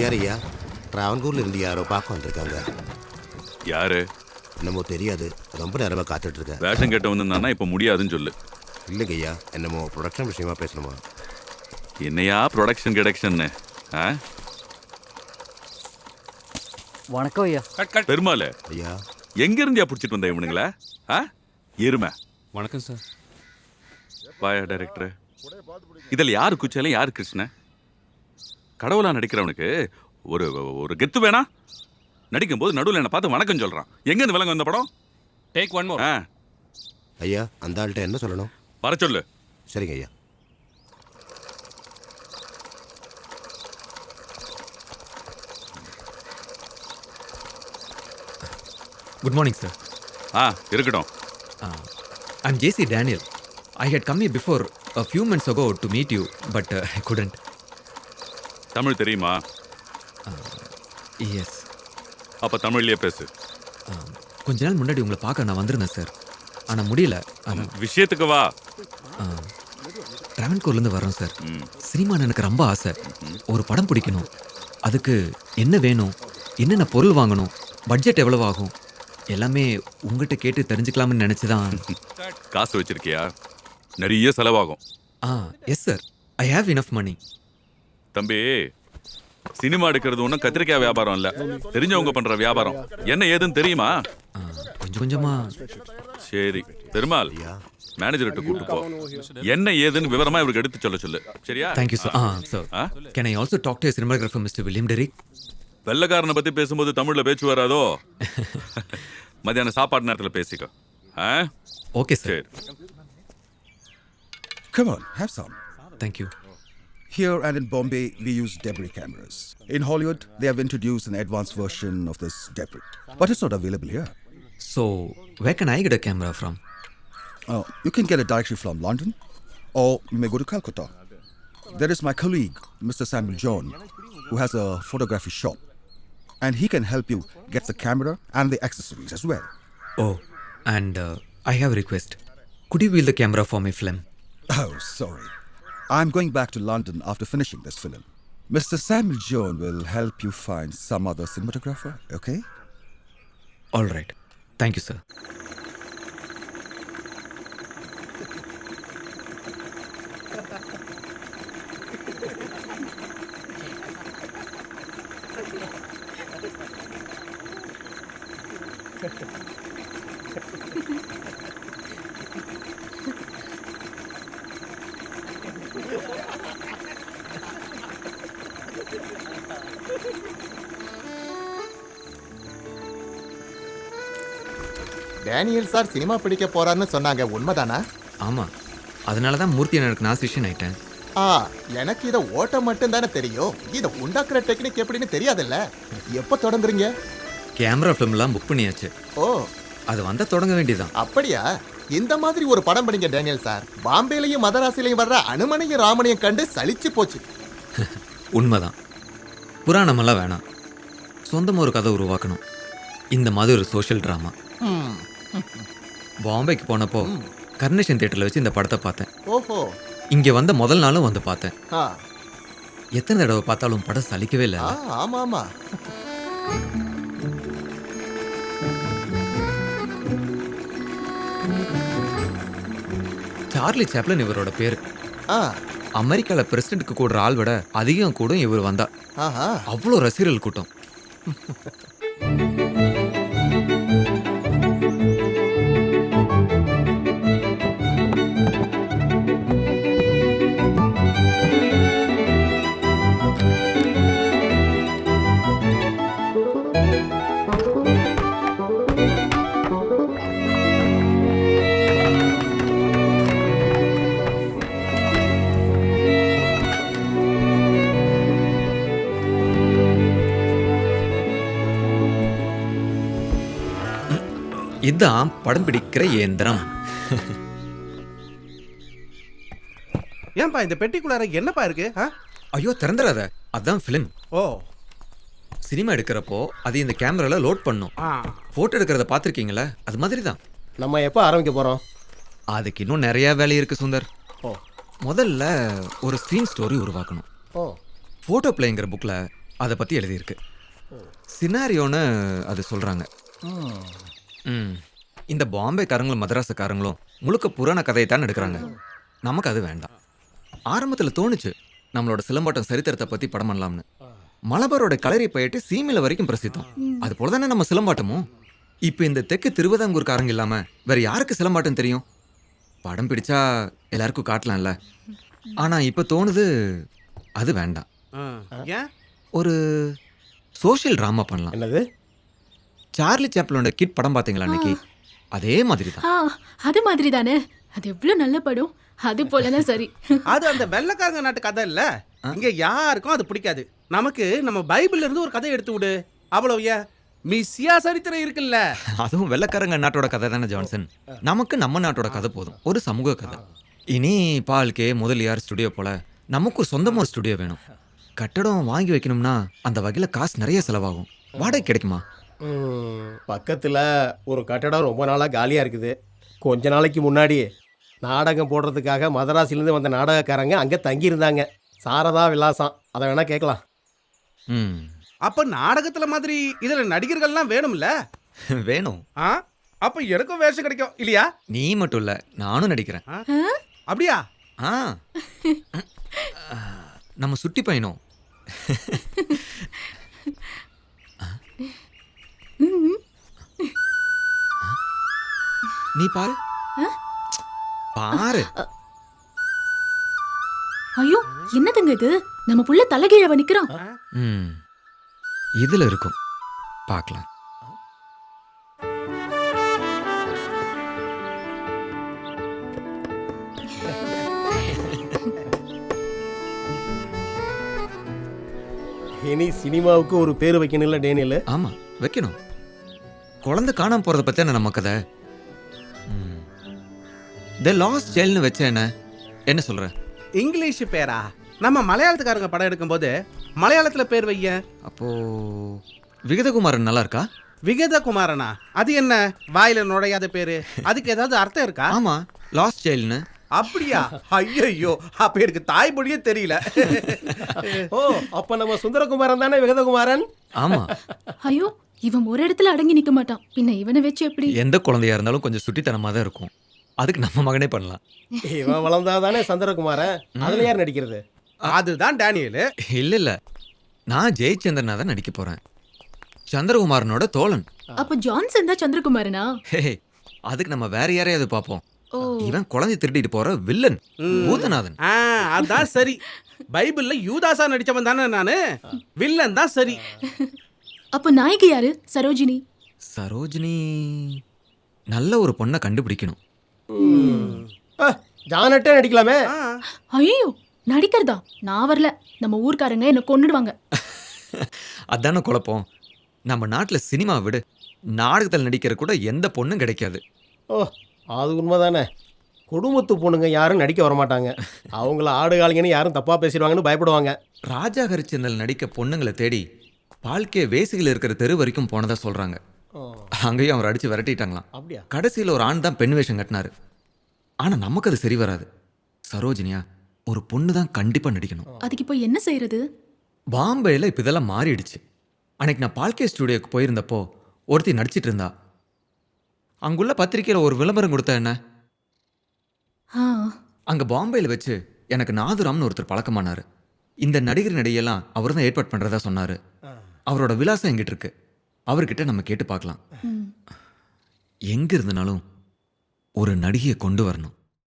அது யார் ஐயா? ட்ராவன்கூர்ல இருந்து யாரோ பார்க்க வந்திருக்காங்க. யாரு? என்னமோ தெரியாது, ரொம்ப நேரமாக காத்துட்டு இருக்கேன். வேஷம் கேட்ட வந்திருந்தானா இப்போ முடியாதுன்னு சொல்லு. இல்லைங்க ஐயா, என்னமோ ப்ரொடக்ஷன் விஷயமா பேசணுமா? என்னையா ப்ரொடக்ஷன் கிடைக்ஷன்னு? வணக்கம் ஐயா. பெருமாள் ஐயா, எங்க இருந்தியா பிடிச்சிட்டு வந்த இவனுங்களா? எருமை. வணக்கம் சார். வாயா டைரக்டர். இதில் யாரு குச்சாலும் யாரு கிருஷ்ணன்? கடவுளா நடிக்கிறவனுக்கு ஒரு ஒரு கெத்து வேணா? நடிக்கும் போது நடுவில் என்ன பார்த்து வணக்கம் சொல்றான். எங்க இருந்து விலங்கு வந்த படம்? Take one more. ஐயா, அந்த ஆள்கிட்ட என்ன சொல்லணும்? வர சொல்லு. சரிங்க ஐயா. Good morning, sir. இருக்கட்டும். I'm JC Daniel. I had come here before a few months ago to meet you, but I couldn't. Tamil தெரியுமா? Yes. அப்ப தமிழ்லயே பேசு. கொஞ்ச நாள் முன்னாடி உங்களை பார்க்க நான் வந்திருந்தேன் சார், ஆனால் முடியல. விஷயத்துக்கு வா. ட்ராவன்கூர்லேருந்து வரோம் சார். சினிமான்னு எனக்கு ரொம்ப ஆசை. ஒரு படம் பிடிக்கணும். அதுக்கு என்ன வேணும், என்னென்ன பொருள் வாங்கணும், பட்ஜெட் எவ்வளவு ஆகும், எல்லாமே உங்கள்கிட்ட கேட்டு தெரிஞ்சுக்கலாம்னு நினச்சி தான். காசு வச்சிருக்கியா? நிறைய செலவாகும். Yes sir, I have enough money. தம்பி, சினிமா எடுக்கிறது ஒன்றும் கத்திரிக்காய் வியாபாரம் இல்ல, தெரிஞ்சவங்க பண்ற வியாபாரம். என்ன ஏதுன்னு தெரியுமா? கொஞ்சம் கொஞ்சமா. சரி பெருமாள், மேனேஜர்கிட்ட கூட்டு போ. என்ன ஏதுன்னு விவரமா இவருக்கு எடுத்து சொல்ல சொல்லு. சரியா? Thank you sir. Sir, can I also talk to cinematographer mister William Derrick? வெள்ளக்காரனை பத்தி பேசும்போது தமிழ்ல பேச்சு வராதோ? மத்தியான சாப்பாடு நேரத்தில் பேசிக்கோ. Okay sir. Come on, have some. Thank you. Here and in Bombay, we use debris cameras. In Hollywood, they have introduced an advanced version of this debris, but it's not available here. So, where can I get a camera from? You can get it directly from London, or you may go to Calcutta. There is my colleague, Mr. Samuel John, who has a photography shop, and he can help you get the camera and the accessories as well. Oh, and I have a request. Could you wheel the camera for my film? Oh, sorry. I'm going back to London after finishing this film. Mr. Samuel John will help you find some other cinematographer, okay? All right. Thank you, sir. Daniel sir cinema பிடிக்க போறாருன்னு சொன்னாங்க, உண்மைதானா? ஆமா, அதனால தான் மூர்த்தி எனக்கு நான் சிஷ்யன் ஆயிட்டேன். எனக்கு இதை ஓட்ட மட்டும் தானே தெரியும், இதை உண்டாக்குற டெக்னிக் எப்படின்னு தெரியாதுல்ல. எப்போ தொடங்குறீங்க? கேமரா ஃபிலிம்லாம் புக் பண்ணியாச்சு. ஓ, அது வந்தா தொடங்க வேண்டியதான். அப்படியா? இந்த மாதிரி ஒரு படம் படிங்க டேனியல் சார். பாம்பேலையும் மதராசிலையும் வர்ற அனுமனையும் ராமனையும் கண்டு சலிச்சு போச்சு. உண்மைதான். புராணமெல்லாம் வேணாம், சொந்தமாக ஒரு கதை உருவாக்கணும். இந்த மாதிரி ஒரு சோஷியல் ட்ராமா. பாம்பேக்கு போனப்போ கர்னேஷன் தியேட்டர்ல வச்சு இந்த படத்தை பார்த்தேன். ஓஹோ. இங்க வந்த முதல் நாளும் வந்து பார்த்தேன். எத்தனை தடவை பார்த்தாலும் படம் சலிக்கவே இல்லை. ஆமா ஆமா. சார்லி சாப்ளின் இவரோட பேரு. அமெரிக்கால பிரசிடென்ட்க்கு கூடுற ஆள் விட அதிகம் கூடும் இவர் வந்தா. அவ்வளோ ரசிகர்கள் கூட்டம். இதுதான் படம் பிடிக்கிற இயந்திரம். ஏன்பா இந்த பெட்டிக்குள்ளார என்னப்பா இருக்கு? ஐயோ திறந்துடாத, அதான் ஃபிலிம். ஓ, சினிமா எடுக்கிறப்போ அது இந்த கேமரால லோட் பண்ணும். போட்டோ எடுக்கிறத பார்த்துருக்கீங்களா? அது மாதிரி தான். நம்ம எப்போ ஆரம்பிக்க போறோம்? அதுக்கு இன்னும் நிறைய வேலை இருக்கு சுந்தர். முதல்ல ஒரு ஸ்க்ரீன் ஸ்டோரி உருவாக்கணும். போட்டோ பிளேங்கிற புக்கில் அதை பற்றி எழுதியிருக்கு. சினாரியோன்னு அது சொல்கிறாங்க. இந்த பாம்பேக்காரங்களும் மதராசுக்காரங்களும் முழுக்க புராண கதையை தான் எடுக்கிறாங்க. நமக்கு அது வேண்டாம். ஆரம்பத்தில் தோணுச்சு நம்மளோட சிலம்பாட்டம் சரித்திரத்தை பற்றி படம் பண்ணலாம்னு. மலபாரோட கலரி பயிட்டு சீமையில் வரைக்கும் பிரசித்தம். அது போல தானே நம்ம சிலம்பாட்டமும். இப்போ இந்த தெற்கு திருவிதாங்கூர்காரங்க இல்லாமல் வேற யாருக்கு சிலம்பாட்டம் தெரியும்? படம் பிடிச்சா எல்லாருக்கும் காட்டலாம்ல. ஆனால் இப்போ தோணுது அது வேண்டாம். ஏன்? ஒரு சோஷியல் ட்ராமா பண்ணலாம். என்னது? சார்லி சாப்ளினோட கிட் படம் பார்த்தீங்களா அன்னைக்கு? அதே மாதிரி தான். அது மாதிரி தானே. அது எவ்வளவு நல்ல படம். அது போலதான் சரி. அது அந்த வெள்ளைக்காரங்க நாட்டு கதை இல்ல. இங்க யாருக்கும் அது பிடிக்காது. நமக்கு நம்ம பைபிள்ல இருந்து ஒரு கதை எடுத்து விடு, அவ்வளவு. ஏன் மிஸ்ஸியா சரித்திரம் இருக்குல்ல. அதுவும் வெள்ளைக்காரங்க நாட்டோட கதை தானே ஜான்சன். நமக்கு நம்ம நாட்டோட கதை போதும். ஒரு சமூக கதை. இனி பால்கே முதலியார் ஸ்டுடியோ போல நமக்கு சொந்தமாக ஒரு ஸ்டுடியோ வேணும். கட்டடம் வாங்கி வைக்கணும்னா அந்த வகையில் காசு நிறைய செலவாகும். வாடகை கிடைக்குமா? பக்கத்தில் ஒரு கட்டடம் ரொம்ப நாளாக காலியாக இருக்குது. கொஞ்ச நாளைக்கு முன்னாடி நாடகம் போடுறதுக்காக மதராசிலேருந்து வந்த நாடகக்காரங்க அங்கே தங்கியிருந்தாங்க. சாரதா விலாசம். அதை வேணா கேட்கலாம். அப்ப நாடகத்துல மாதிரி இதுல நடிகர்கள்லாம் வேணும்ல. வேணும். அப்ப எனக்கும் வேஷம் கிடைக்கும் இல்லையா? நீ மட்டும் இல்ல, நானும் நடிக்கிறேன். அப்படியா? நம்ம சுட்டி பையனும். நீ பாரு பாரு. ஐயோ, என்னதுங்க இது? நம்ம புள்ள தலைகீழ நிக்கிறான். இதுல இருக்கும், பார்க்கலாம். இனி சினிமாவுக்கு ஒரு பேர் வைக்கணும்ல டேனியல்? ஆமா, வைக்கணும். குழந்தை காணாம போறத பத்தி நம்ம கதை. தி லாஸ்ட் சைல்ட்னு வச்ச என்ன சொல்ற? இங்கிலீஷ் பேரா? நம்ம மலையாளத்துக்காரங்க படம் எடுக்கும்போது மலையாளத்துல பேர் வைய. அப்போ விகதகுமாரன் நல்லா இருக்கா? விகதகுமாரனா? அது என்ன வாயில நுழையாத பேரு? அதுக்கு ஏதாவது அர்த்தம் இருக்கா? ஆமா, லாஸ்ட் சைல்ட்னு. அப்படியா? ஐயோ, அப்ப எனக்கு தாய் மொழியே தெரியல. ஓ, அப்ப நம்ம சுந்தரகுமாரன் தானே விகதகுமாரன்? ஆமா. ஐயோ, இவன் ஒரு இடத்துல அடங்கி நிக்க மாட்டான். பின்ன இவனை வச்சு எப்படி? எந்த குழந்தையா இருந்தாலும் கொஞ்சம் சுட்டித்தனமா தான் இருக்கும். அதுக்கு நம்ம மகனே பண்ணலாம். இவன் வளர்ந்தாதானே சந்திரகுமாரன். அதுல யார் நடிக்கிறது? அதுதான் டேனியல். இல்ல இல்ல, நான் ஜெயச்சந்திரனா தான் நடிக்க போறேன். சந்திரகுமாரனோட தோழன். அப்ப ஜான்சன் தான் சந்திரகுமாரனா? அதுக்கு நம்ம வேற யாரையாவது பார்ப்போம். இவன் குழந்தை திருடிட்டு போற வில்லன் பூதநாதன். அதான் சரி. பைபிள்ல யூதாசா நடிச்சவன் தானே நானு. வில்லன் தான் சரி. அப்ப நாயகி யாரு? சரோஜினி. சரோஜினி நல்ல ஒரு பொண்ணை கண்டுபிடிக்கணும். ஜானட்டே நடிக்கலாமே. ஐயோ, நடிக்கிறதா? நான் வரல. நம்ம ஊர்க்காரங்க என்ன கொன்னுடுவாங்க. அதான குழப்பம். நம்ம நாட்டில் சினிமா விடு, நாடகத்தில் நடிக்கிற கூட எந்த பொண்ணும் கிடைக்காது. ஓ, அது உண்மைதானே. குடும்பத்து பொண்ணுங்க யாரும் நடிக்க வரமாட்டாங்க. அவங்கள ஆடுகாலிங்கன்னு யாரும் தப்பா பேசிடுவாங்கன்னு பயப்படுவாங்க. ராஜா ஹரிச்சந்திரன் நடிக்க பொண்ணுங்களை தேடி பால்கே வேசிகள் இருக்கிற தெரு வரைக்கும் போனதா சொல்றாங்க. அங்கேயும் அவர் அடிச்சு விரட்டிட்டாங்களாம். அப்படியா? கடைசியில் ஒரு ஆண் தான் பெண் வேஷம் கட்டினாரு. ஆனா நமக்கு அது சரி வராது. சரோஜினியா ஒரு பொண்ணு தான் கண்டிப்பா நடிக்கணும். அதுக்கு இப்போ என்ன செய்யறது? பாம்பேல இப்ப இதெல்லாம் மாறிடுச்சு. அன்னைக்கு நான் பால்கே ஸ்டுடியோக்கு போயிருந்தப்போ ஒருத்தி நடிச்சிட்டு இருந்தா. அங்குள்ள பத்திரிக்கையில் ஒரு விளம்பரம் கொடுத்தா என்ன? அங்க பாம்பேல வச்சு எனக்கு நாதுராம்னு ஒருத்தர் பழக்கமானாரு. இந்த நடிகர் நடிகையெல்லாம் அவர் தான் ஏற்பாடு பண்றதா சொன்னாரு. அவரோட விலாசம் எங்கிட்ட இருக்கு. அவர்கிட்ட நம்ம கேட்டு பார்க்கலாம். எங்க இருந்தாலும் ஒரு நடிகையை கொண்டு வரணும்.